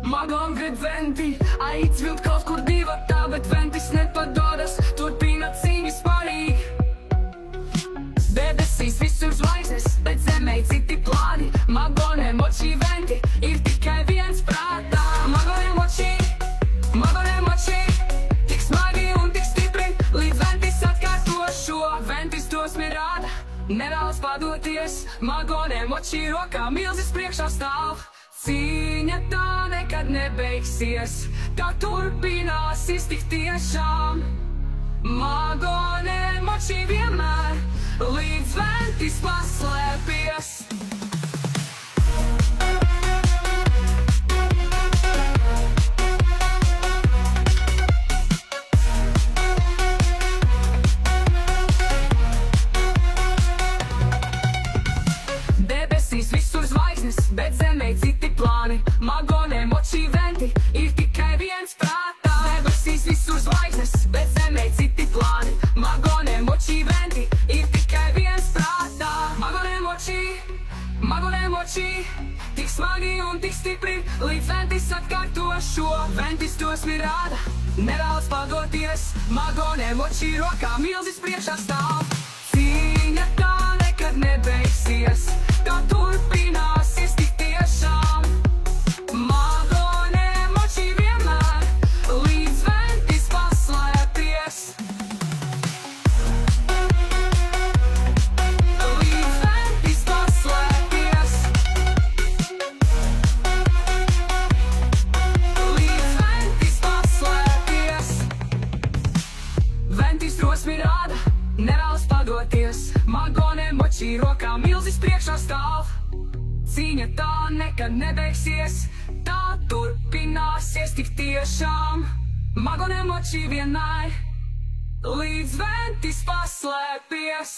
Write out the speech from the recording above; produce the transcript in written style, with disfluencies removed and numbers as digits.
Magam grib venti, aic vilkt kaut kur divatā, bet ventis nepadodas, turpina cīņas parīgi. Debesīs visur zvaigznes, bet zemē citi plāni. Magone moči venti, ir tikai viens prātā. Magone moči, tik smagi un tik stipri, līdz ventis atkārto šo. Ventis dosmi rāda, nevēlas padoties. Magone moči rokā milzis priekšā stāv. Cīņa tā nekad nebeigsies, tā turpināsies tik tiešām. Magone moči vienmēr, līdz ventis paslēpies. Debesīs visur zvaigznes, bet zemē citi plāni. Magone moči venti, ir tikai viens prātā. Debesīs visur zvaigznes, bet zemē citi plāni. Magone moči venti, ir tikai viens prātā. Magone moči, tik smagi un tik stipri, līdz ventis atkārto šo. Ventis dosmi rāda, nevēlas padoties. Magone moči rokā milzis priekšā stāv. Cīņa tā nekad nebeigsies, tā turpināsies tik tiešām. Magone moči vienmēr, līdz ventis paslēpies. Līdz ventis paslēpies. Līdz ventis paslēpies. Ventis drosmi rāda, nevēlas padoties. Magone moči rokā milzis priekšā stāv. Cīņa tā nekad nebeigsies, tā turpināsies tik tiešām. Magone moči vienmēr, līdz ventis paslēpies.